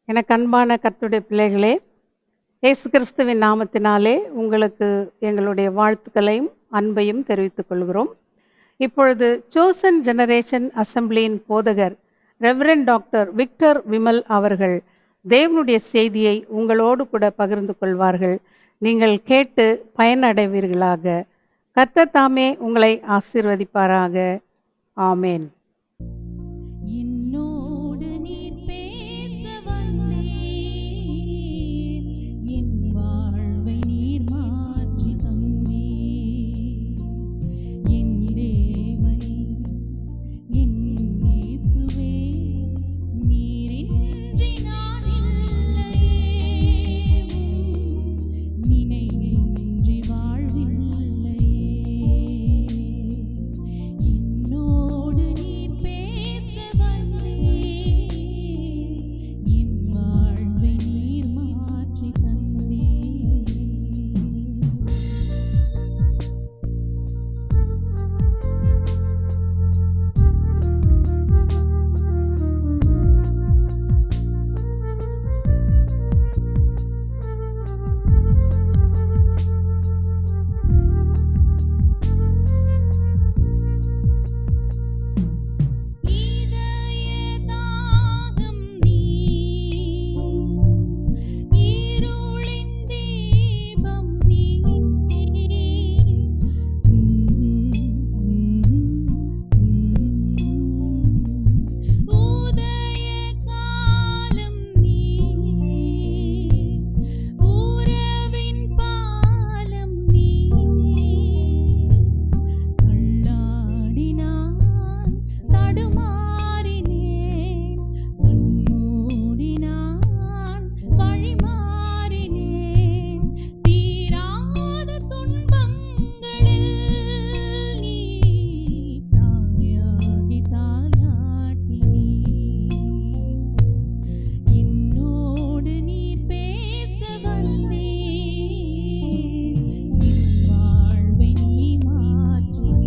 எனக்கு அன்பான கர்த்தருடைய பிள்ளைகளே, இயேசு கிறிஸ்துவின் நாமத்தினாலே உங்களுக்கு எங்களுடைய வாழ்த்துக்களையும் அன்பையும் தெரிவித்துக் கொள்கிறோம். இப்பொழுது சோசன் ஜெனரேஷன் அசெம்பிளியின் போதகர் ரெவரண்ட் டாக்டர் விக்டர் விமல் அவர்கள் தேவனுடைய செய்தியை உங்களோடு கூட பகிர்ந்து கொள்வார்கள். நீங்கள் கேட்டு பயனடைவீர்களாக. கர்த்தர் தாமே உங்களை ஆசீர்வதிப்பாராக. ஆமேன். என்னோடு நீர் பேச வந்தீர், என் வாழ்வை நீர் மாற்றி தந்தீர். என் தேவனே, என் இயேசுவே, நீரின்றி நான் இல்லையே, நினைவின்றி வாழ்வில்லையே. என்னோடு நீர் பேச வந்தீர், என் வாழ்வை நீர் மாற்றி தந்தீர். இதயதாகம் நீர், இருளின் தீபம் உதய காலம் நீர், உறவின் பாலம் நீர். தள்ளாடினான், தடுமாறினேன், கண்மூடினான், வழிமாறினேன். தீராத துன்பங்களில் நீ தாயாகி தாலாட்டினீர். என்னோடு நீர் பேச வந்தீர், என் வாழ்வை நீ மாற்றுகின்றீர்.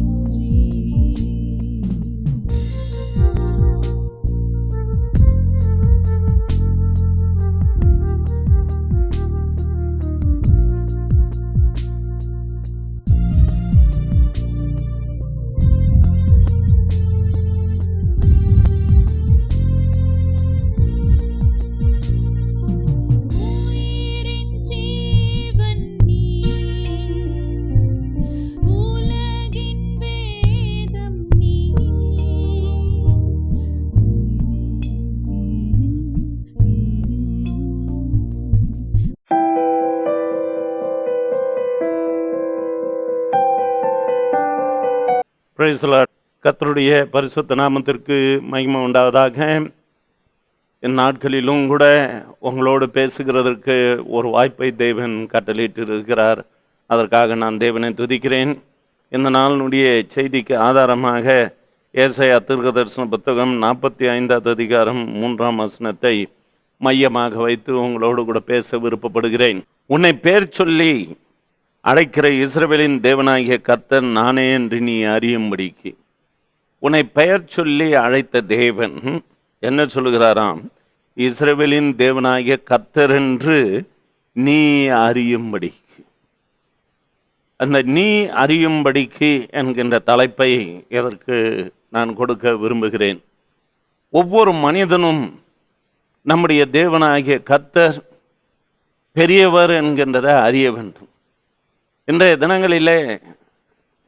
உயிரின் ஜீவன் நீர், உலகின் வேதம் நீர். Praise the Lord. கர்த்தருடைய பரிசுத்த நாமத்திற்கு மகிமை உண்டாவதாக. இந்நாட்களிலும் கூட உங்களோடு பேசுகிறதற்கு ஒரு வாய்ப்பை தேவன் கட்டளையிட்டு இருக்கிறார். அதற்காக நான் தேவனை துதிக்கிறேன். இந்த நாளினுடைய செய்திக்கு ஆதாரமாக ஏசாயா தீர்க்கதரிசன புத்தகம் 45வது அதிகாரம் 3ஆம் வசனத்தை மையமாக வைத்து உங்களோடு கூட பேச விருப்பப்படுகிறேன். உன்னை பேர் சொல்லி அழைக்கிற இஸ்ரவேலின் தேவனாகிய கர்த்தர் நானே என்று நீ அறியும்படிக்கு. உன்னை பெயர் சொல்லி அழைத்த தேவன் என்ன சொல்லுகிறாராம்? இஸ்ரவேலின் தேவனாகிய கர்த்தர் என்று நீ அறியும்படிக்கு. அந்த நீ அறியும்படிக்கு என்கின்ற தலைப்பை இதற்கு நான் கொடுக்க விரும்புகிறேன். ஒவ்வொரு மனிதனும் நம்முடைய தேவனாகிய கர்த்தர் பெரியவர் என்கின்றதை அறிய வேண்டும். இன்றைய தினங்களிலே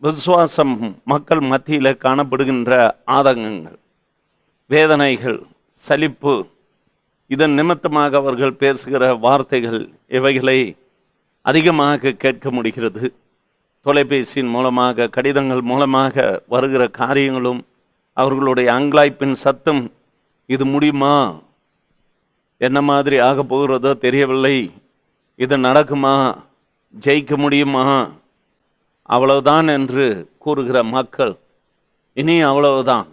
விசுவாசம் மக்கள் மத்தியில் காணப்படுகின்ற ஆதங்கங்கள், வேதனைகள், சலிப்பு, இதன் நிமித்தமாக அவர்கள் பேசுகிற வார்த்தைகள், இவைகளை அதிகமாக கேட்க முடிகிறது. தொலைபேசியின் மூலமாக, கடிதங்கள் மூலமாக வருகிற காரியங்களும், அவர்களுடைய அங்கலாய்ப்பின் சத்தம், இது முடியுமா, என்ன மாதிரி ஆக போகிறதோ தெரியவில்லை, இது நடக்குமா, ஜெயிக்க முடியுமா, அவ்வளவுதான் என்று கூறுகிற மக்கள், இனி அவ்வளவுதான்,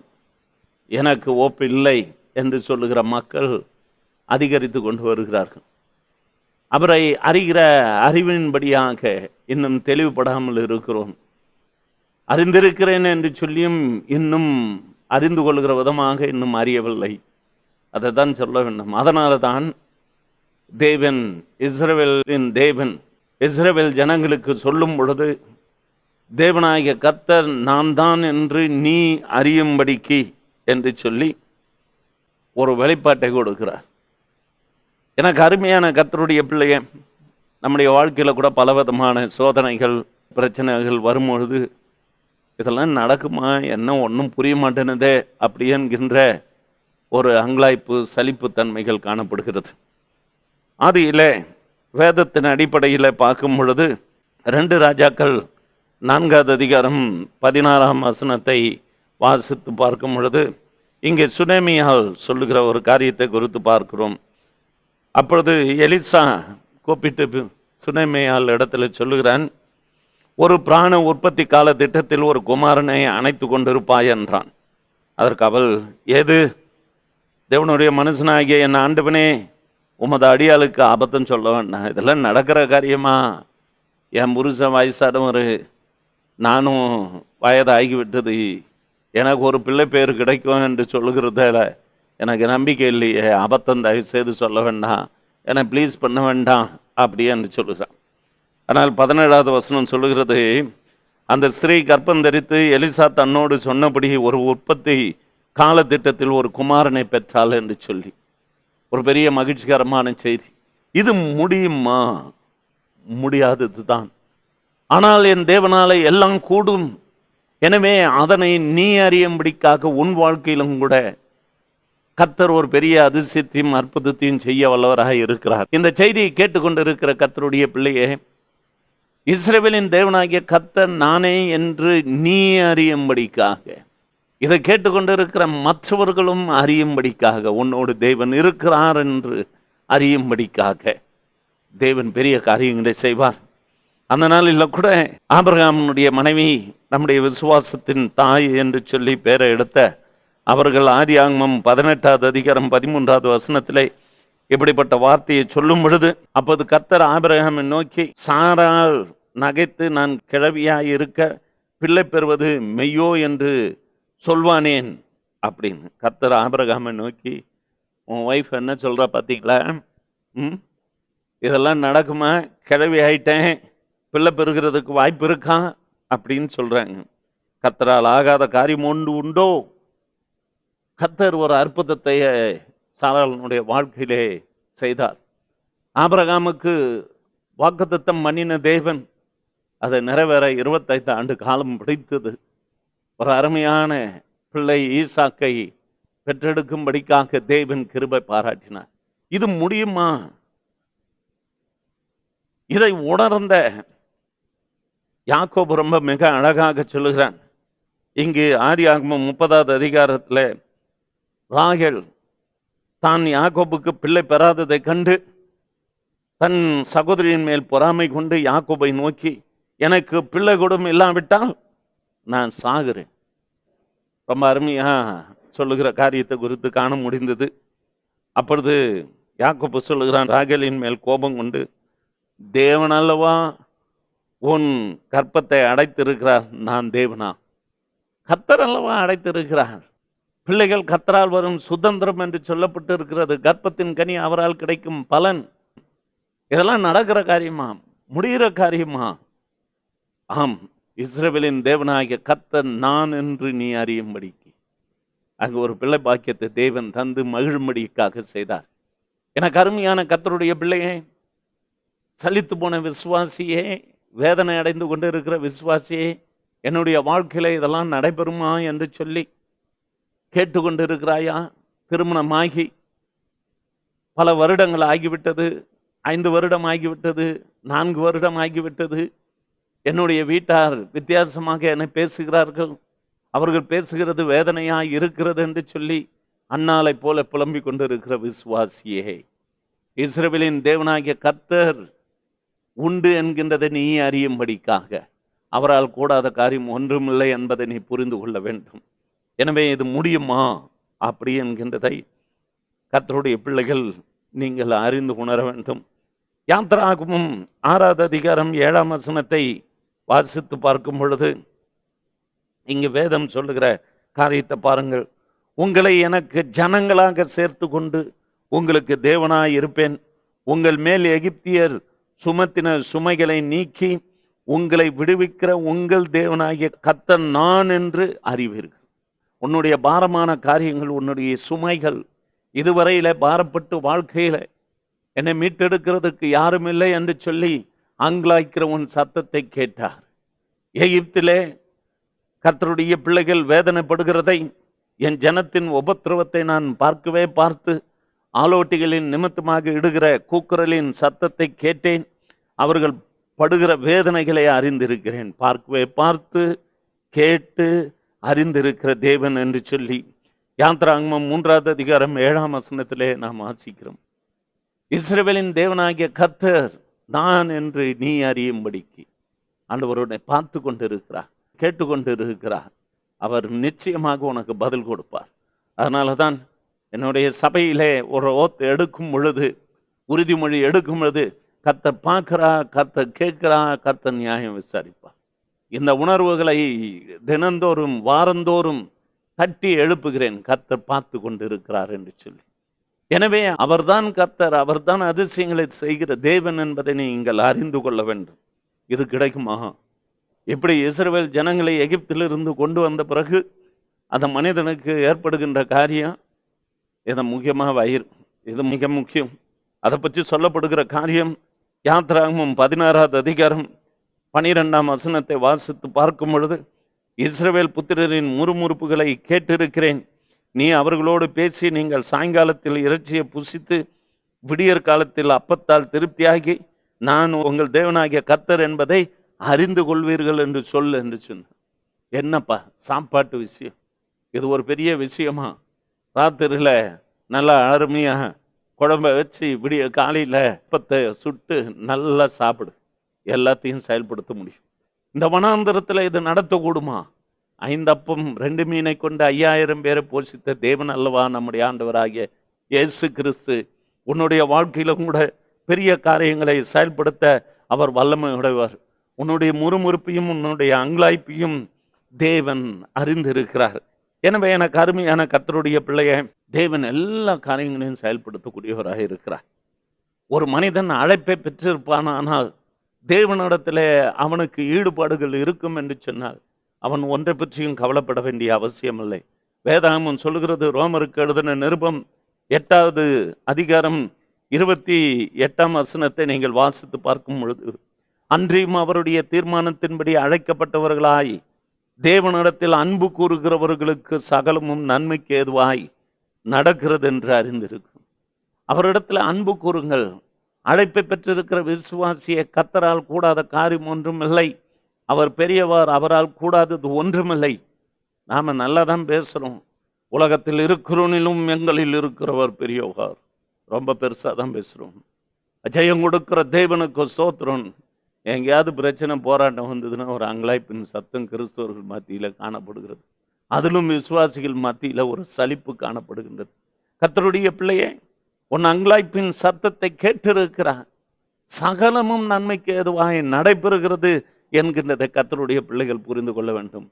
எனக்கு ஒப்பில்லை என்று சொல்லுகிற மக்கள் அதிகரித்து கொண்டு வருகிறார்கள். அவரை அறிகிற அறிவின்படியாக இன்னும் தெளிவுபடாமல் இருக்கிறோம். அறிந்திருக்கிறேன் என்று சொல்லியும் இன்னும் அறிந்து கொள்கிற விதமாக இன்னும் அறியவில்லை. அதை தான் சொல்ல வேண்டும். அதனால தான் தேவன் இஸ்ரவேலின் தேவன் இஸ்ரவேல் ஜனங்களுக்கு சொல்லும் பொழுது, தேவனாகிய கர்த்தர் நான் தான் என்று நீ அறியும்படிக்கு என்று சொல்லி ஒரு வெளிப்பாட்டை கொடுக்கிறார். எனக்கு அருமையான கர்த்தருடைய பிள்ளைய, நம்முடைய வாழ்க்கையில் கூட பலவிதமான சோதனைகள் பிரச்சனைகள் வரும்பொழுது, இதெல்லாம் நடக்குமா, என்ன ஒன்றும் புரிய மாட்டேனுதே அப்படி என்கின்ற ஒரு அங்கலாய்ப்பு சலிப்பு தன்மைகள் காணப்படுகிறது. ஆதியிலே வேதத்தின் அடிப்படையில் பார்க்கும் பொழுது 2 ராஜாக்கள் 4வது அதிகாரம் 16ஆம் வசனத்தை வாசித்து பார்க்கும் பொழுது, இங்கே சுனேமியால் சொல்லுகிற ஒரு காரியத்தை குறித்து பார்க்கிறோம். அப்பொழுது எலிசா கூப்பிட்டு சுனேமியால் இடத்துல சொல்லுகிறான், ஒரு பிராண உற்பத்தி கால திட்டத்தில் ஒரு குமாரனை அணைத்து கொண்டிருப்பாய் என்றான். அதற்கு அவள், ஏது தேவனுடைய மனுஷனாகிய என் ஆண்டவனே, உமது அடியாளுக்கு ஆபத்தம் சொல்ல வேண்டாம், இதெல்லாம் நடக்கிற காரியமா? என் புருஷன் வயசானவர், நானும் வயதாகிவிட்டது, எனக்கு ஒரு பிள்ளை பேர் கிடைக்கும் என்று சொல்லுகிறதால எனக்கு நம்பிக்கை இல்லையே, அபத்தம் தயவு செய்து சொல்ல வேண்டாம், என்னை ப்ளீஸ் பண்ண வேண்டாம் அப்படி என்று சொல்லுகிறான். ஆனால் 17வது வசனம் சொல்லுகிறது, அந்த ஸ்திரீ கர்ப்பம் தரித்து எலிசா தன்னோடு சொன்னபடி ஒரு உற்பத்தி காலத்திட்டத்தில் ஒரு குமாரனை பெற்றாள் என்று சொல்லி ஒரு பெரிய மகிழ்ச்சிகரமான செய்தி. இது முடியுமா? முடியாதது தான். ஆனால் என் தேவனால எல்லாம் கூடும். எனவே அதனை நீ அறியும்படிக்காக உன் வாழ்க்கையிலும் கூட கர்த்தர் ஒரு பெரிய அதிசயத்தையும் அற்புதத்தையும் செய்ய வல்லவராக இருக்கிறார். இந்த செய்தியை கேட்டுக்கொண்டிருக்கிற கர்த்தருடைய பிள்ளையே, இஸ்ரவேலின் தேவனாகிய கர்த்தர் நானே என்று நீ அறியும்படிக்காக, இதை கேட்டுக்கொண்டிருக்கிற மற்றவர்களும் அறியும்படிக்காக, உன்னோடு தேவன் இருக்கிறார் என்று அறியும்படிக்காக தேவன் பெரிய காரியங்களை செய்வார். அந்த நாளில் கூட ஆபிரகாமினுடைய மனைவி நம்முடைய விசுவாசத்தின் தாய் என்று சொல்லி பெயரை எடுத்த அவர்கள் ஆதியாகமம் 18வது அதிகாரம் 13வது வசனத்திலே இப்படிப்பட்ட வார்த்தையை சொல்லும் பொழுது, அப்போது கர்த்தர் ஆபிரகாமை நோக்கி, சாராள் நகைத்து நான் கிழவியாய் இருக்க பிள்ளை பெறுவது மெய்யோ என்று சொல்வானேன் அப்படின்னு கர்த்தர் ஆபிரகாமை நோக்கி, உன் ஒய்ஃப் என்ன சொல்றா பார்த்தீங்களா, இதெல்லாம் நடக்குமா, கிழவி ஆயிட்டேன், பிள்ளை பெறுகிறதுக்கு வாய்ப்பு இருக்கா அப்படின்னு சொல்றாங்க. கர்த்தரால் ஆகாத காரியம் ஒன்று உண்டோ? கர்த்தர் ஒரு அற்புதத்தை சாராளுடைய வாழ்க்கையிலே செய்தார். ஆபிரகாமுக்கு வாக்குத்தத்தம் பண்ணின தேவன் அதை நிறைவேற 25 ஆண்டு காலம் பிடித்தது. ஒரு அருமையான பிள்ளை ஈசாக்கை பெற்றெடுக்கும்படிக்காக தேவன் கிருபை பாராட்டினார். இது முடியுமா? இதை உணர்ந்த யாக்கோபு ரொம்ப மிக அழகாக சொல்லுகிறான். இங்கு ஆதியாகமம் 30வது அதிகாரத்தில் ராகேல் தான் யாக்கோபுக்கு பிள்ளை பெறாததை கண்டு தன் சகோதரியின் மேல் பொறாமை கொண்டு யாக்கோபை நோக்கி, எனக்கு பிள்ளை கொடுமை இல்லாவிட்டால் நான் சாகிறேன். ரொம்ப அருமையா சொல்லுகிற காரியத்தை குறித்து காண முடிந்தது. அப்பொழுது யாக்கோபு சொல்லுகிறான், ராகேலின் மேல் கோபம் கொண்டு, தேவன் அல்லவா உன் கற்பத்தை அடைத்திருக்கிறார், நான் தேவனா? கர்த்தர் அல்லவா அடைத்திருக்கிறார். பிள்ளைகள் கர்த்தரால் வரும் சுதந்திரம் என்று சொல்லப்பட்டு இருக்கிறது. கர்ப்பத்தின் கனி அவரால் கிடைக்கும் பலன். இதெல்லாம் நடக்கிற காரியமா? முடிகிற காரியமா? ஆம், இஸ்ரவேலின் தேவனாகிய கர்த்தர் நான் என்று நீ அறியும்படிக்கு அங்கு ஒரு பிள்ளை பாக்கியத்தை தேவன் தந்து மகிழும்படிக்காக செய்தார். எனக்கு அருமையான கர்த்தருடைய பிள்ளையே, சலித்து போன விசுவாசியே, வேதனை அடைந்து கொண்டு இருக்கிற விசுவாசியே, என்னுடைய வாழ்க்கையில இதெல்லாம் நடைபெறுமா என்று சொல்லி கேட்டுக்கொண்டு இருக்கிறாயா? திருமணமாகி பல வருடங்கள் ஆகிவிட்டது, 5 வருடம் ஆகிவிட்டது, 4 வருடம் ஆகிவிட்டது. என்னுடைய வீட்டார் வித்தியாசமாக என்னை பேசுகிறார்கள், அவர்கள் பேசுகிறது வேதனையா இருக்கிறது என்று சொல்லி அன்னாலை போல புலம்பிக் கொண்டு இருக்கிற விசுவாசியே, இஸ்ரவேலின் தேவனாகிய கர்த்தர் உண்டு என்கின்றதை நீ அறியும்படிக்காக அவரால் கூடாத காரியம் ஒன்றுமில்லை என்பதை நீ புரிந்து கொள்ள வேண்டும். எனவே இது முடியுமா அப்படி என்கின்றதை கர்த்தருடைய பிள்ளைகள் நீங்கள் அறிந்து உணர வேண்டும். யாத்திராகமம் 6வது அதிகாரம் 7ஆம் வசனத்தை வாசித்து பார்க்கும் பொழுது இங்கு வேதம் சொல்லுகிற காரியத்தை பாருங்கள். உங்களை எனக்கு ஜனங்களாக சேர்த்து கொண்டு உங்களுக்கு தேவனாய் இருப்பேன், உங்கள் மேல் எகிப்தியர் சுமத்தின சுமைகளை நீக்கி உங்களை விடுவிக்கிற உங்கள் தேவனாகிய கர்த்தர் நான் என்று அறிவீர்கள். உன்னுடைய பாரமான காரியங்கள், உன்னுடைய சுமைகள், இதுவரையில பாரப்பட்டு வாழ்க்கையில என்னை மீட்டெடுக்கிறதுக்கு யாரும் இல்லை என்று சொல்லி ஆங்கலாய்க்கிற உன் சத்தத்தை கேட்டார். எகிப்திலே கர்த்தருடைய பிள்ளைகள் வேதனைப்படுகிறதை, என் ஜனத்தின் உபத்திரவத்தை நான் பார்த்து ஆலோட்டிகளின் நிமித்தமாக இடுகிற கூக்குரலின் சத்தத்தை கேட்டேன். அவர்கள் படுகிற வேதனைகளை அறிந்திருக்கிறேன். பார்த்து கேட்டு அறிந்திருக்கிற தேவன் என்று சொல்லி யாத்ராகமம் 3வது அதிகாரம் 7ஆம் வசனத்திலே நாம் வாசிக்கிறோம். இஸ்ரவேலின் தேவனாகிய கர்த்தர் நான் என்று நீ அறியும்படிக்கு ஆண்டவருடைய பார்த்து கொண்டிருக்கிறார், கேட்டுக்கொண்டிருக்கிறார். அவர் நிச்சயமாக உனக்கு பதில் கொடுப்பார். அதனால தான் என்னுடைய சபையிலே ஒரு ஓத்து எடுக்கும் பொழுது, உறுதிமொழி எடுக்கும் பொழுது, கர்த்தர் பார்க்கிறா, கர்த்தர் கேட்கிறா, கர்த்தர் நியாயம் விசாரிப்பார். இந்த உணர்வுகளை தினந்தோறும் வாரந்தோறும் தட்டி எழுப்புகிறேன். கர்த்தர் பார்த்து கொண்டிருக்கிறார் என்று சொல்லி. எனவே அவர்தான் கர்த்தர், அவர்தான் அதிசயங்களை செய்கிற தேவன் என்பதை நீங்கள் அறிந்து கொள்ள வேண்டும். இது கிடைக்குமா? எப்படி இஸ்ரவேல் ஜனங்களை எகிப்திலிருந்து கொண்டு வந்த பிறகு அந்த மனிதனுக்கு ஏற்படுகின்ற காரியம், இது முக்கியமாக வயிறு, இது மிக முக்கியம். அதை பற்றி சொல்லப்படுகிற காரியம் யாத்ராகமம் 16வது அதிகாரம் 12ஆம் வசனத்தை வாசித்து பார்க்கும் பொழுது, இஸ்ரவேல் புத்திரரின் முறுமுறுப்புகளை கேட்டிருக்கிறேன். நீ அவர்களோடு பேசி, நீங்கள் சாயங்காலத்தில் இறைச்சியை புசித்து விடியற் காலத்தில் அப்பத்தால் திருப்தியாகி நான் உங்கள் தேவனாகிய கர்த்தர் என்பதை அறிந்து கொள்வீர்கள் என்று சொல் என்று சொன்ன. என்னப்பா சாப்பாட்டு விஷயம், இது ஒரு பெரிய விஷயமா? ராத்திரியில் நல்லா அருமையாக குழம்ப வச்சு விடிய காலையில் அப்பத்தை சுட்டு நல்லா சாப்பிடு, எல்லாத்தையும் செயல்படுத்த முடியும். இந்த வனாந்தரத்தில் இது நடத்தக்கூடுமா? 5 அப்பம் 2 மீனை கொண்டு 5000 பேரை போஷித்த தேவன் அல்லவா நம்முடைய ஆண்டவராகிய இயேசு கிறிஸ்து. உன்னுடைய வாழ்க்கையிலும் கூட பெரிய காரியங்களை செயல்படுத்த அவர் வல்லமை உடையவர். உன்னுடைய முறுமுறுப்பையும் உன்னுடைய அங்கலாய்ப்பையும் தேவன் அறிந்திருக்கிறார். எனவே எனக்கு அருமையான கர்த்தருடைய பிள்ளைய, தேவன் எல்லா காரியங்களையும் செயல்படுத்தக்கூடியவராக இருக்கிறார். ஒரு மனிதன் அழைப்பை பெற்றிருப்பானால், தேவனிடத்தில் அவனுக்கு ஈடுபாடுகள் இருக்கும் என்று சொன்னால், அவன் ஒன்றை பற்றியும் கவலைப்பட வேண்டிய அவசியமில்லை. வேதாகமம் சொல்லுகிறது, ரோமருக்கு எழுதின நிருபம் 8வது அதிகாரம் 28ஆம் வசனத்தை நீங்கள் வாசித்து பார்க்கும் பொழுது, அன்றியும் அவருடைய தீர்மானத்தின்படி அழைக்கப்பட்டவர்களாய் தேவனிடத்தில் அன்பு கூறுகிறவர்களுக்கு சகலமும் நன்மைக்கு ஏதுவாய் நடக்கிறது என்று அறிந்திருக்கும். அவரிடத்தில் அன்பு கூறுங்கள். அழைப்பை பெற்றிருக்கிற விசுவாசியை கர்த்தரால் கூடாத காரியம் ஒன்றும் இல்லை. அவர் பெரியவர், அவரால் கூடாதது ஒன்றுமில்லை. நாம் நல்லா தான் பேசுகிறோம். உலகத்தில் இருக்கிறவனிலும் எங்களில் இருக்கிறவர் பெரியவர், ரொம்ப பெருசாக தான் பேசுகிறோம். ஜெயம் கொடுக்கிற தேவனுக்கு ஸ்தோத்திரம். எங்கேயாவது பிரச்சனை போராட்டம் வந்ததுன்னா ஒரு அங்கலாய்ப்பின் சத்தம் கிறிஸ்தவர்கள் மத்தியில் காணப்படுகிறது. அதிலும் விசுவாசிகள் மத்தியில் ஒரு சலிப்பு காணப்படுகின்றது. கர்த்தருடைய பிள்ளையே, உன் அங்கலாய்ப்பின் சத்தத்தை கேட்டிருக்கிறார். சகலமும் நன்மைக்கு ஏதுவாக நடைபெறுகிறது என்கின்றதை கர்த்தருடைய பிள்ளைகள் புரிந்து கொள்ள வேண்டும்.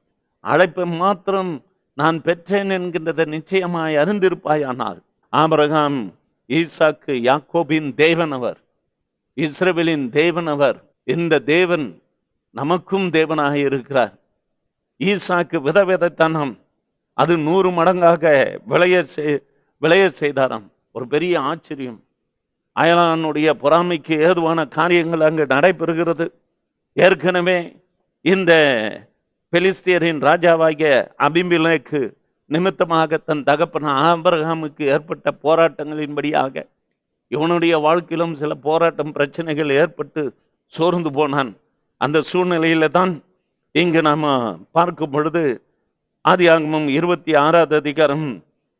அழைப்பை மாத்திரம் நான் பெற்றேன் என்கின்றதை நிச்சயமாய் அறிந்திருப்பாயானால், ஆபிரகாம், ஈசாக்கு, யாக்கோபின் தேவன் அவர், இஸ்ரவேலின் தேவன் அவர். இந்த தேவன் நமக்கும் தேவனாக இருக்கிறார். ஈசாக்கு விதைத்தான், அது 100 மடங்காக விளைய செய்தாராம். ஒரு பெரிய ஆச்சரியம். அயலானுடைய பொறாமைக்கு ஏதுவான காரியங்கள் அங்கு நடைபெறுகிறது. ஏற்கனவே இந்த பெலிஸ்தியரின் ராஜாவாகிய அபிமெலேக்கு நிமித்தமாக தன் தகப்பன் ஆபிரகாமுக்கு ஏற்பட்ட போராட்டங்களின்படியாக இவனுடைய வாழ்க்கையிலும் சில போராட்டம் பிரச்சனைகள் ஏற்பட்டு சோர்ந்து போனான். அந்த சூழ்நிலையில தான் இங்கு நாம் பார்க்கும் பொழுது ஆதியாகமம் 26வது அதிகாரம்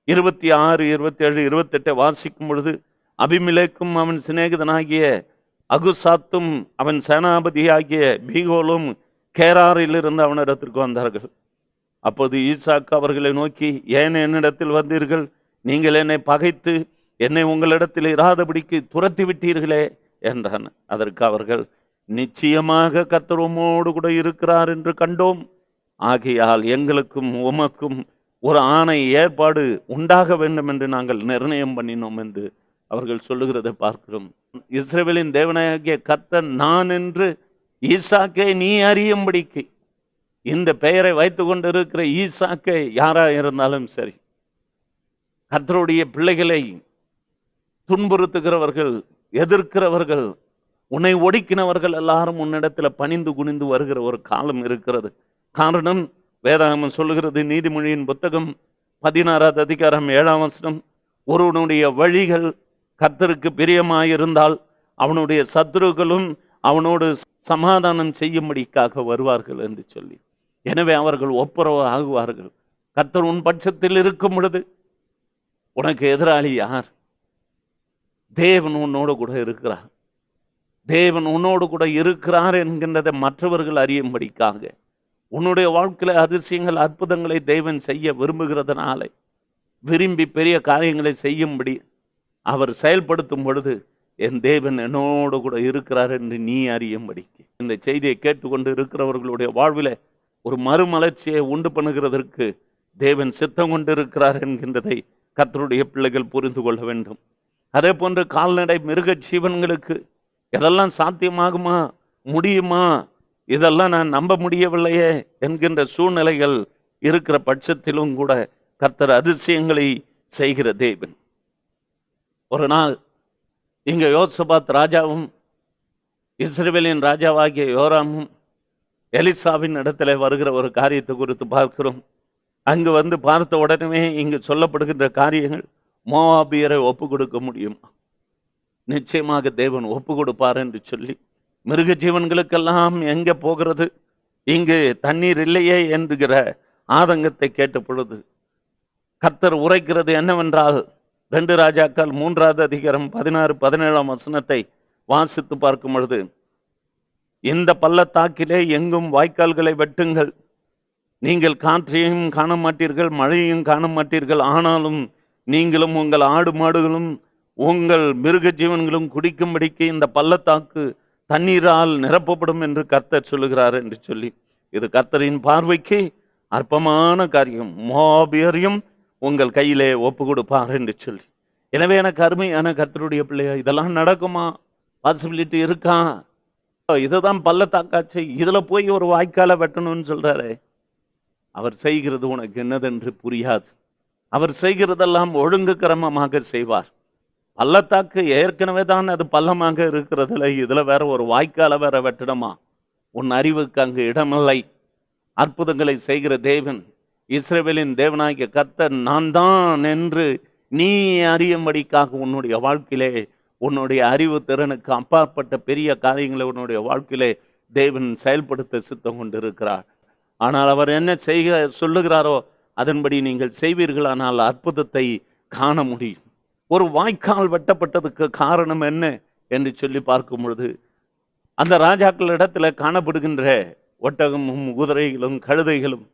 26, 27, 28 வாசிக்கும் பொழுது, அபிமெலேக்கும் அவன் சிநேகிதனாகிய அகுசாத்தும் அவன் சேனாபதியாகிய பீகோலும் கேராரிலிருந்து அவனிடத்திற்கு வந்தார்கள். அப்போது ஈசாக்கு அவர்களை நோக்கி, ஏன் என்னிடத்தில் வந்தீர்கள்? நீங்கள் என்னை பகைத்து என்னை உங்களிடத்தில் இராதபடிக்கு துரத்தி விட்டீர்களே என்றான். அதற்கு அவர்கள், நிச்சயமாக கர்த்தர் உம்மோடு கூட இருக்கிறார் என்று கண்டோம். ஆகையால் எங்களுக்கும் உமக்கும் ஒரு ஆணை ஏற்பாடு உண்டாக வேண்டும் என்று நாங்கள் நிர்ணயம் பண்ணினோம் என்று அவர்கள் சொல்லுகிறதை பார்க்கிறோம். இஸ்ரவேலின் தேவனாகிய கர்த்தர் நான் என்று ஈசாக்கை நீ அறியும்படிக்கு. இந்த பெயரை வைத்து கொண்டிருக்கிற ஈசாக்கை யாரா இருந்தாலும் சரி, கர்த்தருடைய பிள்ளைகளை துன்புறுத்துகிறவர்கள், எதிர்க்கிறவர்கள், உன்னை ஒடுக்கினவர்கள் எல்லாரும் உன்னிடத்துல பணிந்து குனிந்து வருகிற ஒரு காலம் இருக்கிறது. காரணம், வேதாகமம் சொல்லுகிறது, நீதிமொழியின் புத்தகம் 16வது அதிகாரம் 7ஆம் வசனம், ஒருவனுடைய வழிகள் கர்த்தருக்கு பிரியமாயிருந்தால் அவனுடைய சத்துருக்களும் அவனோடு சமாதானம் செய்யும்படிக்காக வருவார்கள் என்று சொல்லி. எனவே அவர்கள் ஒப்புரவு ஆகுவார்கள். கர்த்தர் உன் பட்சத்தில் இருக்கும் பொழுது உனக்கு எதிராளி யார்? தேவன் உன்னோடு கூட இருக்கிறார். தேவன் உன்னோடு கூட இருக்கிறார் என்கின்றதை மற்றவர்கள் அறியும்படிக்காக உன்னுடைய வாழ்க்கையில அதிசயங்கள், அற்புதங்களை தேவன் செய்ய விரும்புகிறதுனால விரும்பி பெரிய காரியங்களை செய்யும்படி அவர் செயல்படுத்தும் பொழுது என் தேவன் என்னோடு கூட இருக்கிறார் என்று நீ அறியும்படிக்கு. இந்த செய்தியை கேட்டுக்கொண்டு இருக்கிறவர்களுடைய வாழ்வில் ஒரு மறுமலர்ச்சியை உண்டு பண்ணுகிறதற்கு தேவன் சித்தம் கொண்டு இருக்கிறார் என்கின்றதை கர்த்தருடைய பிள்ளைகள் புரிந்து கொள்ள வேண்டும். அதே போன்று கால்நடை மிருக ஜீவன்களுக்கு இதெல்லாம் சாத்தியமாகுமா, முடியுமா, இதெல்லாம் நான் நம்ப முடியவில்லையே என்கின்ற சூழ்நிலைகள் இருக்கிற பட்சத்திலும் கூட கர்த்தர் அதிசயங்களை செய்கிற தேவன். ஒரு நாள் இங்க யோசபாத் ராஜாவும் இஸ்ரவேலின் ராஜாவாகிய யோராமும் எலிசாவின் இடத்துல வருகிற ஒரு காரியத்தை குறித்து பார்க்கிறோம். அங்கு வந்து பார்த்த உடனே இங்கு சொல்லப்படுகின்ற காரியங்கள், மோவாபியரை ஒப்பு கொடுக்க முடியுமா? நிச்சயமாக தேவன் ஒப்பு கொடுப்பார் என்று சொல்லி, மிருக ஜீவன்களுக்கெல்லாம் எங்கே போகிறது, இங்கு தண்ணீர் இல்லையே என்கிற ஆதங்கத்தை கேட்ட பொழுது கர்த்தர் உரைக்கிறது என்னவென்றால், 2 ராஜாக்கள் 3வது அதிகாரம் 16-17ஆம் வசனத்தை வாசித்து பார்க்கும் பொழுது, இந்த பள்ளத்தாக்கிலே எங்கும் வாய்க்கால்களை வெட்டுங்கள், நீங்கள் காற்றையும் காண மாட்டீர்கள், மழையையும் காண மாட்டீர்கள், ஆனாலும் நீங்களும் உங்கள் ஆடு மாடுகளும் உங்கள் மிருக ஜீவன்களும் குடிக்கும்படிக்கு இந்த பள்ளத்தாக்கு தண்ணீரால் நிரப்பப்படும் என்று கர்த்தர் சொல்லுகிறார் என்று சொல்லி, இது கர்த்தரின் பார்வைக்கு அற்பமான காரியம், மோவாபியரையும் உங்கள் கையிலே ஒப்பு கொடுப்பார் என்று சொல்லி. எனவே எனக்கு அருமையான கர்த்தருடைய பிள்ளையா, இதெல்லாம் நடக்குமா? பாசிபிலிட்டி இருக்கா? இதுதான் பள்ளத்தாக்காச்சு, இதுல போய் ஒரு வாய்க்காலை வெட்டணும்னு சொல்றாரு. அவர் செய்கிறது உனக்கு என்னதென்று புரியாது. அவர் செய்கிறதெல்லாம் ஒழுங்கு கிரமமாக செய்வார். பள்ளத்தாக்கு ஏற்கனவே தான் அது பள்ளமாக இருக்கிறதுல இதுல வேற ஒரு வாய்க்காலை வேற வெட்டணுமா? உன் அறிவுக்கு அங்கு இடமில்லை. அற்புதங்களை செய்கிற தேவன், இஸ்ரவேலின் தேவனாகிய கர்த்தர் நான் தான் என்று நீ அறியும்படிக்காக உன்னுடைய வாழ்க்கையிலே, உன்னுடைய அறிவு திறனுக்கு அப்பாற்பட்ட பெரிய காரியங்களை உன்னுடைய வாழ்க்கையிலே தேவன் செயல்படுத்த சித்தம் கொண்டிருக்கிறார். ஆனால் அவர் என்ன செய்க சொல்லுகிறாரோ அதன்படி நீங்கள் செய்வீர்களானால் அற்புதத்தை காண முடியும். ஒரு வாய்க்கால் வெட்டப்பட்டதுக்கு காரணம் என்ன என்று சொல்லி பார்க்கும் பொழுது, அந்த ராஜாக்களிடத்துல காணப்படுகின்ற ஒட்டகமும் குதிரைகளும் கழுதைகளும்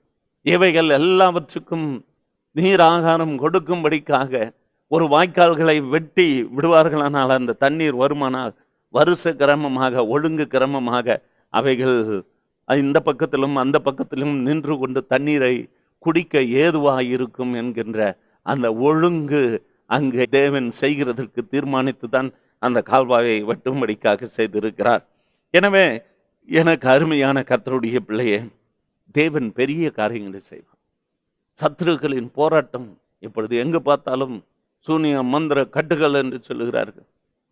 இவைகள் எல்லாவற்றுக்கும் நீர் ஆகாரம் கொடுக்கும்படிக்காக ஒரு வாய்க்கால்களை வெட்டி விடுவார்களானால் அந்த தண்ணீர் வருமானால் வருஷ கிரமமாக, ஒழுங்கு கிரமமாக அவைகள் இந்த பக்கத்திலும் அந்த பக்கத்திலும் நின்று கொண்டு தண்ணீரை குடிக்க ஏதுவாக இருக்கும் என்கின்ற அந்த ஒழுங்கு அங்கு தேவன் செய்கிறதற்கு தீர்மானித்து தான் அந்த கால்வாயை வெட்டும்படிக்காக செய்திருக்கிறார். எனவே எனக்கு அருமையான கர்த்தருடைய பிள்ளையே, தேவன் பெரிய காரியங்களை செய்வார். சத்துருக்களின் போராட்டம் இப்பொழுது எங்கு பார்த்தாலும் சூனிய மந்திர கட்டுகள் என்று சொல்லுகிறார்கள்.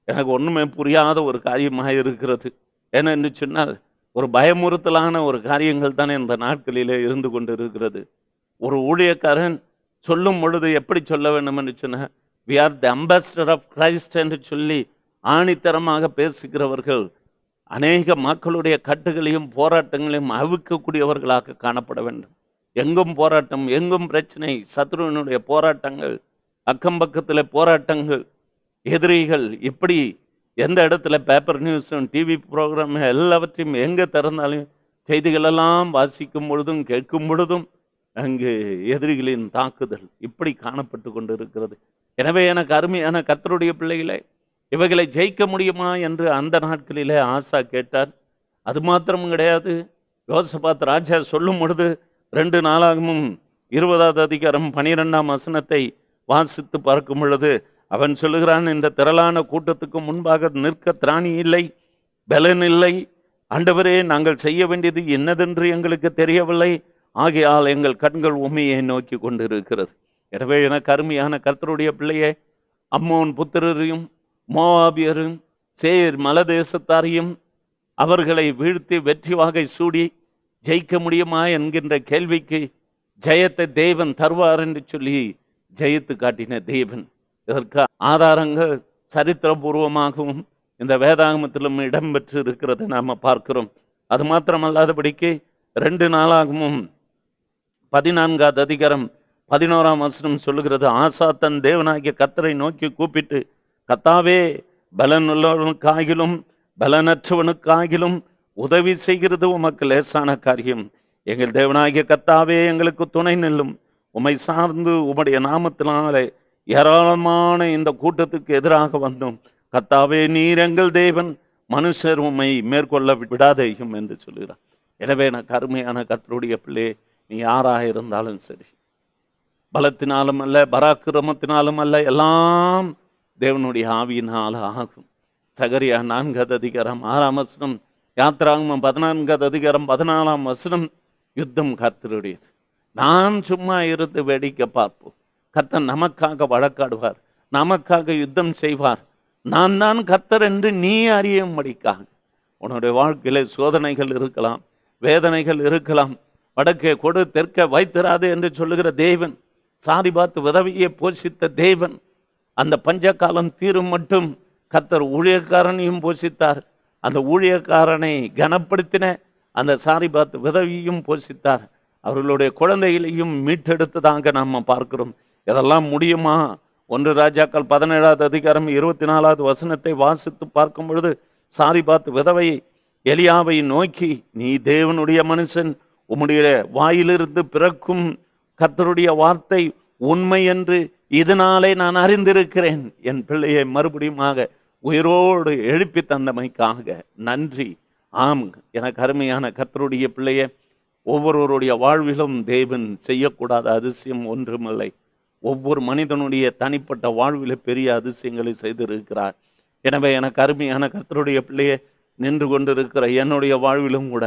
எனக்கு ஒன்றுமே புரியாத ஒரு காரியமாக இருக்கிறது. ஏனென்று சொன்னால் ஒரு பயமுறுத்தலான ஒரு காரியங்கள் தானே இந்த நாட்களிலே இருந்து கொண்டு இருக்கிறது. ஒரு ஊழியக்காரன் சொல்லும் பொழுது எப்படி சொல்ல வேண்டும் என்று சொன்னால், we are the ambassador of Christ என்று சொல்லி ஆணித்தரமாக பேசுகிறவர்கள் அநேக மக்களுடைய கட்டுகளையும் போராட்டங்களையும் அவிக்கக்கூடியவர்களாக காணப்பட வேண்டும். எங்கும் போராட்டம், எங்கும் பிரச்சனை, சத்ருவினுடைய போராட்டங்கள், அக்கம் பக்கத்தில் போராட்டங்கள், எதிரிகள், இப்படி எந்த இடத்துல பேப்பர் நியூஸும் டிவி ப்ரோக்ராம் எல்லாவற்றையும் எங்கே திறந்தாலும் செய்திகளெல்லாம் வாசிக்கும் பொழுதும் கேட்கும் பொழுதும் அங்கு எதிரிகளின் தாக்குதல் இப்படி காணப்பட்டு கொண்டு இருக்கிறது. எனவே எனக்கு அருமையான கர்த்தருடைய பிள்ளைகளே, இவைகளை ஜெயிக்க முடியுமா என்று அந்த நாட்களிலே ஆசா கேட்டார். அது மாத்திரம் கிடையாது, யோசபாத் ராஜா சொல்லும் பொழுது 2 நாளாகமும் 20வது அதிகாரம் 12ஆம் வசனத்தை வாசித்து பார்க்கும் பொழுது அவன் சொல்லுகிறான், இந்த திரளான கூட்டத்துக்கு முன்பாக நிற்க திராணி இல்லை, பலன் இல்லை. ஆண்டவரே, நாங்கள் செய்ய வேண்டியது என்னதென்று எங்களுக்கு தெரியவில்லை. ஆகையால் எங்கள் கண்கள் உம்மையை நோக்கி கொண்டிருக்கிறது. எனவே எனக்கு அருமையான கர்த்தருடைய பிள்ளையே, அம்மோன் புத்திரரையும் மோவாபியரும் சேர் மலதேசத்தாரையும் அவர்களை வீழ்த்தி வெற்றி வாகை சூடி ஜெயிக்க முடியுமா என்கின்ற கேள்விக்கு ஜெயத்தை தேவன் தருவார் என்று சொல்லி ஜெயித்து காட்டின தேவன். இதற்கு ஆதாரங்கள் சரித்திரபூர்வமாகவும் இந்த வேதாகமத்திலும் இடம்பெற்று இருக்கிறது நாம் பார்க்கிறோம். அது மாத்திரமல்லாதபடிக்கு 2 நாளாகமும் 14வது அதிகாரம் 11ஆம் வசனம் சொல்லுகிறது, ஆசா தன் தேவனாகிய கர்த்தரை நோக்கி கூப்பிட்டு, கர்த்தாவே, பலனுள்ளவனுக்காகிலும் பலனற்றவனுக்காகிலும் உதவி செய்கிறது உமக்கு லேசான காரியம். எங்கள் தேவனாகிய கர்த்தாவே, எங்களுக்கு துணை நில்லும். உம்மை சார்ந்து உம்முடைய நாமத்தினாலே ஏராளமான இந்த கூட்டத்துக்கு எதிராக வந்தோம். கர்த்தாவே, நீர் எங்கள் தேவன், மனுஷர் உம்மை மேற்கொள்ள விடாதேயும் என்று சொல்கிறார். எனவே எனக்கு அருமையான கர்த்தருடைய பிள்ளை, நீ யாராக இருந்தாலும் சரி, பலத்தினாலும் அல்ல, பராக்கிரமத்தினாலும் அல்ல, எல்லாம் தேவனுடைய ஆவியினால் ஆகும். சகரியா 4வது அதிகாரம் 6ஆம் வசனம், யாத்திராகமம் 14வது அதிகாரம் 14ஆம் வசனம், யுத்தம் கர்த்தருடையது. நாம் சும்மா இருந்து வேடிக்கை பார்ப்போம். கர்த்தர் நமக்காக வழக்காடுவார், நமக்காக யுத்தம் செய்வார். நான் தான் கர்த்தர் என்று நீ அறியும்படிக்காக. உன்னுடைய வாழ்க்கையில சோதனைகள் இருக்கலாம், வேதனைகள் இருக்கலாம். வடக்கே கொடு, தெற்கே வைத்திராது என்று சொல்லுகிற தேவன், சாரிபாத் விதவையை போஷித்த தேவன், அந்த பஞ்ச காலம் தீரும் மட்டும் கர்த்தர் ஊழியக்காரனையும் போஷித்தார். அந்த ஊழியக்காரனை கனப்படுத்தின அந்த சாரிபாத் விதவியையும் போஷித்தார். அவர்களுடைய குழந்தைகளையும் மீட்டெடுத்ததாக நாம் பார்க்கிறோம். இதெல்லாம் முடியுமா? 1 ராஜாக்கள் 17வது அதிகாரம் 24வது வசனத்தை வாசித்து பார்க்கும் பொழுது, சாரிபாத் விதவை எலியாவை நோக்கி, நீ தேவனுடைய மனுஷன், உம்முடைய வாயிலிருந்து பிறக்கும் கர்த்தருடைய வார்த்தை உண்மை என்று இதனாலே நான் அறிந்திருக்கிறேன். என் பிள்ளையை மறுபடியுமாக உயிரோடு எழுப்பி தந்தமைக்காக நன்றி. ஆம், எனக்கு அருமையான கர்த்தருடைய பிள்ளையை, ஒவ்வொருவருடைய வாழ்விலும் தேவன் செய்யக்கூடாத அதிசயம் ஒன்றுமில்லை. ஒவ்வொரு மனிதனுடைய தனிப்பட்ட வாழ்வில பெரிய அதிசயங்களை செய்திருக்கிறார். எனவே எனக்கு அருமையான கர்த்தருடைய பிள்ளையை, நின்று கொண்டிருக்கிற என்னுடைய வாழ்விலும் கூட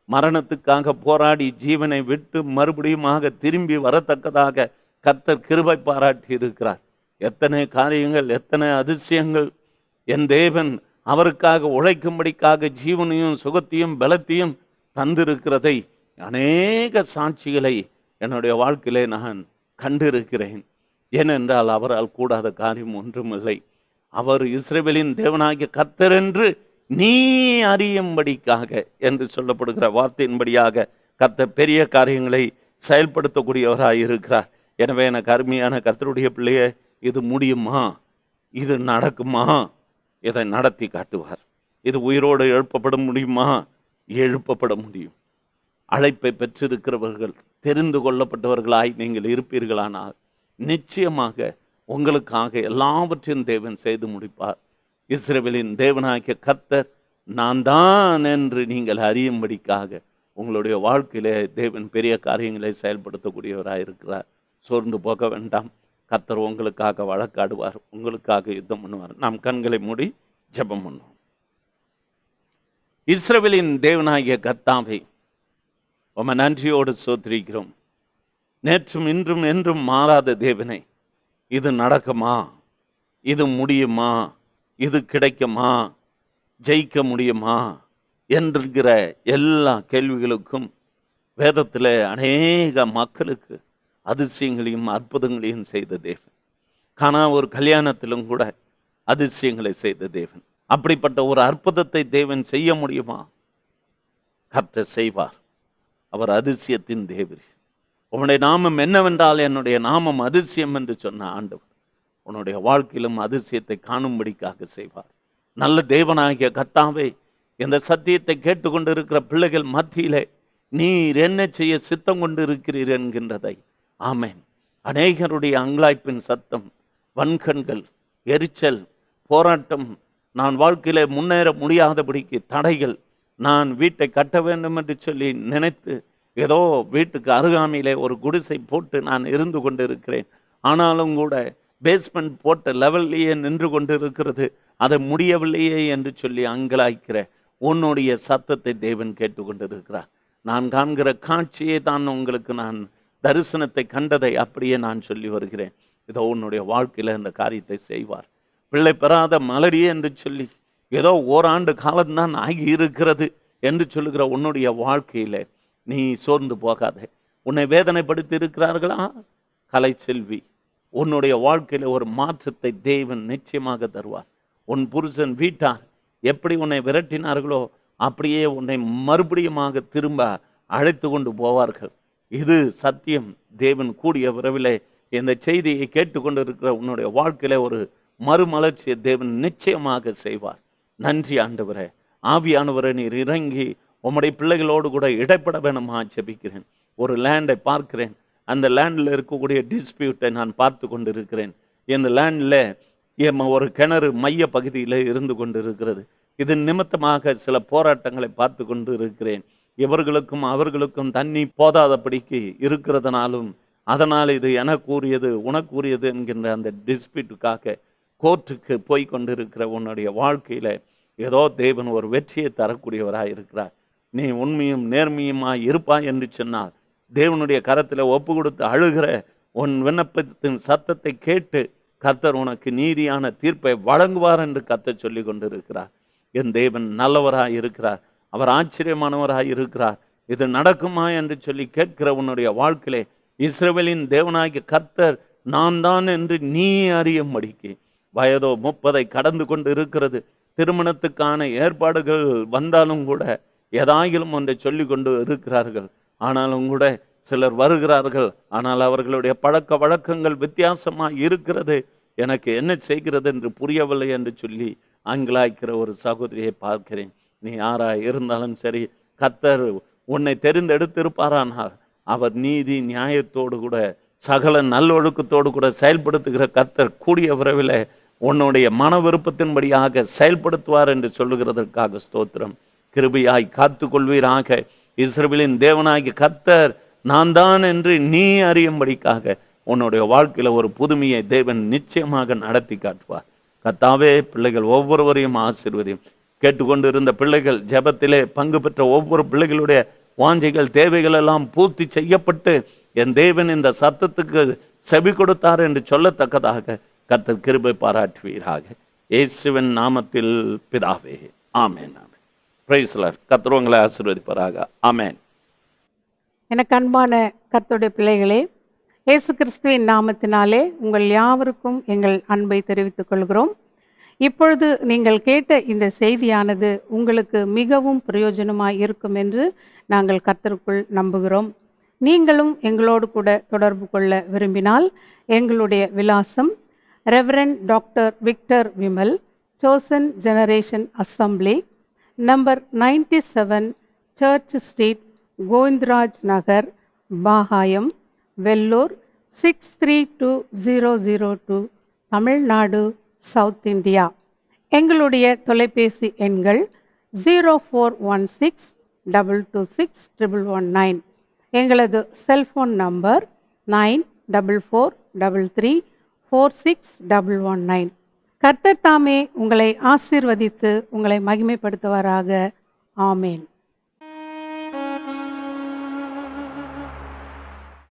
மரணத்துக்காக போராடி ஜீவனை விட்டு மறுபடியுமாக திரும்பி வரத்தக்கதாக கர்த்தர் கிருபை பாராட்டி இருக்கிறார். எத்தனை காரியங்கள், எத்தனை அதிசயங்கள்! என் தேவன் அவருக்காக உழைக்கும்படிக்காக ஜீவனையும் சுகத்தையும் பலத்தையும் தந்திருக்கிறதை அநேக சாட்சிகளை என்னுடைய வாழ்க்கையிலே நான் கண்டிருக்கிறேன். ஏனென்றால் அவரால் கூடாத காரியம் ஒன்றுமில்லை. அவர் இஸ்ரவேலின் தேவனாகிய கர்த்தர் என்று நீ அறியும்படிக்காக என்று சொல்லப்படுகிற வார்த்தையின்படியாக கர்த்தர் பெரிய காரியங்களை செயல்படுத்தக்கூடியவராக இருக்கிறார். எனவே எனக்கு அருமையான கர்த்தருடைய பிள்ளையே, இது முடியுமா? இது நடக்குமா? இதை நடத்தி காட்டுவார். இது உயிரோடு எழுப்பப்பட முடியுமா? எழுப்பப்பட முடியும். அழைப்பை பெற்றிருக்கிறவர்கள், தெரிந்து கொள்ளப்பட்டவர்களாய் நீங்கள் இருப்பீர்களானால் நிச்சயமாக உங்களுக்காக எல்லாவற்றையும் தேவன் செய்து முடிப்பார். இஸ்ரவேலின் தேவனாகிய கர்த்தர் நான் தான் என்று நீங்கள் அறியும்படிக்காக உங்களுடைய வாழ்க்கையிலே தேவன் பெரிய காரியங்களை செயல்படுத்தக்கூடியவராக இருக்கிறார். சோர்ந்து போக வேண்டாம். கர்த்தர் உங்களுக்காக வழக்காடுவார், உங்களுக்காக யுத்தம் பண்ணுவார். நாம் கண்களை மூடி ஜெபம் பண்ணுவோம். இஸ்ரவேலின் தேவனாகிய கர்த்தாவே, உம்மை நன்றியோடு ஸ்தோத்திரிக்கிறோம். நேற்றும் இன்றும் என்றும் மாறாத தேவனே, இது நடக்குமா? இது முடியுமா? இது கிடைக்குமா? ஜெயிக்க முடியுமா என்கிற எல்லா கேள்விகளுக்கும் வேதத்தில் அநேக மக்களுக்கு அதிசயங்களையும் அற்புதங்களையும் செய்த தேவன். கானா ஒரு கல்யாணத்திலும் கூட அதிசயங்களை செய்த தேவன். அப்படிப்பட்ட ஒரு அற்புதத்தை தேவன் செய்ய முடியுமா? கர்த்தர் செய்வார். அவர் அதிசயத்தின் தேவன். உன்னுடைய நாமம் என்னவென்றால் என்னுடைய நாமம் அதிசயம் என்று சொன்ன ஆண்டவர் உன்னுடைய வாழ்க்கையிலும் அதிசயத்தை காணும்படிக்காக செய்வார். நல்ல தேவனாகிய கர்த்தாவே, இந்த சத்தியத்தை கேட்டுக்கொண்டிருக்கிற பிள்ளைகள் மத்தியிலே நீர் என்ன செய்ய சித்தம் கொண்டு இருக்கிறீர் என்கின்றதை, ஆமென், அநேகருடைய அங்கலாய்ப்பின் சத்தம், வன்கண்கள், எரிச்சல், போராட்டம், நான் வாழ்க்கையிலே முன்னேற முடியாதபடிக்கு தடைகள், நான் வீட்டை கட்ட வேண்டும் என்று சொல்லி நினைத்து ஏதோ வீட்டுக்கு அருகாமையிலே ஒரு குடிசை போட்டு நான் இருந்து கொண்டிருக்கிறேன். ஆனாலும் கூட பேஸ்மெண்ட் போட்ட லெவல்லையே நின்று கொண்டு இருக்கிறது, அதை முடியவில்லையே என்று சொல்லி அங்கலாய்க்கிற உன்னுடைய சத்தத்தை தேவன் கேட்டுக்கொண்டு இருக்கிறார். நான் காண்கிற காட்சியை தான் உங்களுக்கு நான் தரிசனத்தை கண்டதை அப்படியே நான் சொல்லி வருகிறேன். இதோ உன்னுடைய வாழ்க்கையில் இந்த காரியத்தை செய்வார். பிள்ளை பெறாத மலடியே என்று சொல்லி ஏதோ ஓராண்டு காலம்தான் ஆகி இருக்கிறது என்று சொல்லுகிற உன்னுடைய வாழ்க்கையில நீ சோர்ந்து போகாத. உன்னை வேதனைப்படுத்தி இருக்கிறார்களா? கலை செல்வி, உன்னுடைய வாழ்க்கையில ஒரு மாற்றத்தை தேவன் நிச்சயமாக தருவார். உன் புருஷன் வீட்டார் எப்படி உன்னை விரட்டினார்களோ அப்படியே உன்னை மறுபடியுமாக திரும்ப அழைத்து கொண்டு போவார்கள். இது சத்தியம். தேவன் கூடிய விரைவிலே இந்த செய்தியை கேட்டுக்கொண்டு இருக்கிற உன்னுடைய வாழ்க்கையில ஒரு மறுமலர்ச்சியை தேவன் நிச்சயமாக செய்வார். நன்றி ஆண்டவரே. ஆவியானவரை நீர் இறங்கி உம்முடைய பிள்ளைகளோடு கூட இடைப்பட வேணுமா ஜெபிக்கிறேன். ஒரு லேண்டை பார்க்கிறேன். அந்த லேண்டில் இருக்கக்கூடிய டிஸ்பியூட்டை நான் பார்த்து கொண்டு இருக்கிறேன். இந்த லேண்டில் ஒரு கிணறு மைய பகுதியில் இருந்து கொண்டு இருக்கிறது. இது நிமித்தமாக சில போராட்டங்களை பார்த்து கொண்டு இருக்கிறேன். இவர்களுக்கும் அவர்களுக்கும் தண்ணி போதாதபடிக்கு இருக்கிறதுனாலும் அதனால் இது எனக்குரியது உனக்குரியது என்கின்ற அந்த டிஸ்பியூட்டுக்காக கோர்ட்டுக்கு போய் கொண்டிருக்கிற உன்னுடைய வாழ்க்கையில ஏதோ தேவன் ஒரு வெற்றியை தரக்கூடியவராக இருக்கிறார். நீ உண்மையும் நேர்மையுமாய் இருப்பாய் என்று சொன்னால் தேவனுடைய கரத்தில் ஒப்பு கொடுத்து அழுகிற உன் விண்ணப்பத்தின் சத்தத்தை கேட்டு கர்த்தர் உனக்கு நீதியான தீர்ப்பை வழங்குவார் என்று கர்த்தர் சொல்லி கொண்டிருக்கிறார். என் தேவன் நல்லவராய் இருக்கிறார். அவர் ஆச்சரியமானவராய் இருக்கிறார். இது நடக்குமா என்று சொல்லி கேட்கிற உன்னுடைய வாழ்க்கையிலே இஸ்ரவேலின் தேவனாகிய கர்த்தர் நான் தான் என்று நீ அறியும்படிக்கு வயதோ 30 கடந்து கொண்டு இருக்கிறது. திருமணத்துக்கான ஏற்பாடுகள் வந்தாலும் கூட ஏதாயிலும் ஒன்றை சொல்லி கொண்டு இருக்கிறார்கள். ஆனாலும் கூட சிலர் வருகிறார்கள். ஆனால் அவர்களுடைய பழக்க வழக்கங்கள் வித்தியாசமாக இருக்கிறது. எனக்கு என்ன செய்கிறது என்று புரியவில்லை என்று சொல்லி அங்கலாய்க்கிற ஒரு சகோதரியை பார்க்கிறேன். நீ யாராய் இருந்தாலும் சரி, கர்த்தர் உன்னை தெரிந்தெடுத்திருப்பாரானால் அவர் நீதி நியாயத்தோடு கூட சகல நல்லொழுக்கத்தோடு கூட செயல்படுத்துகிற கர்த்தர் கூடிய விரைவில் உன்னுடைய மன விருப்பத்தின்படியாக செயல்படுத்துவார் என்று சொல்லுகிறதற்காக ஸ்தோத்திரம். கிருபையாய் காத்து கொள்வீராக. இஸ்ரவேலின் தேவனாகிய கர்த்தர் நான் தான் என்று நீ அறியும்படிக்காக உன்னுடைய வாழ்க்கையில ஒரு புதுமையை தேவன் நிச்சயமாக நடத்தி காட்டுவார். கர்த்தாவே, பிள்ளைகள் ஒவ்வொருவரையும் ஆசீர்வதியும். கேட்டுக்கொண்டு இருந்த பிள்ளைகள், ஜெபத்திலே பங்கு பெற்ற ஒவ்வொரு பிள்ளைகளுடைய வாஞ்சைகள் தேவைகள் எல்லாம் பூர்த்தி செய்யப்பட்டு என் தேவன் இந்த சத்தத்துக்கு செவி கொடுத்தார் என்று சொல்லத்தக்கதாக கர்த்தர் கிருபை பாராட்டுவீராக. இயேசுவின் நாமத்தில் பிதாவே, ஆமென். ஆமென். Praise the Lord. கர்த்தர் உங்களை ஆசீர்வதிப்பாராக. ஆமென். எனக்கு அன்பான கர்த்தருடைய பிள்ளைகளே, இயேசு கிறிஸ்துவின் நாமத்தினாலே உங்கள் யாவருக்கும் எங்கள் அன்பை தெரிவித்துக் கொள்கிறோம். இப்பொழுது நீங்கள் கேட்ட இந்த செய்தியானது உங்களுக்கு மிகவும் பிரயோஜனமாய் இருக்கும் என்று நாங்கள் கர்த்தருக்குள் நம்புகிறோம். நீங்களும் எங்களோடு கூட தொடர்பு கொள்ள விரும்பினால் எங்களுடைய விலாசம் Reverend Doctor Victor Vimal, Chosen Generation Assembly, number 97 Church Street, Govindaraj Nagar, Bagayam, Vellore 632002, Tamil Nadu, South India. எங்களுடைய தொலைபேசி எண்கள் 0416-226-119. எங்களது செல்போன் நம்பர் 9443346119. கர்த்தர் தாமே உங்களை ஆசீர்வதித்து உங்களை மகிமைப்படுத்துவாராக. ஆமேன்.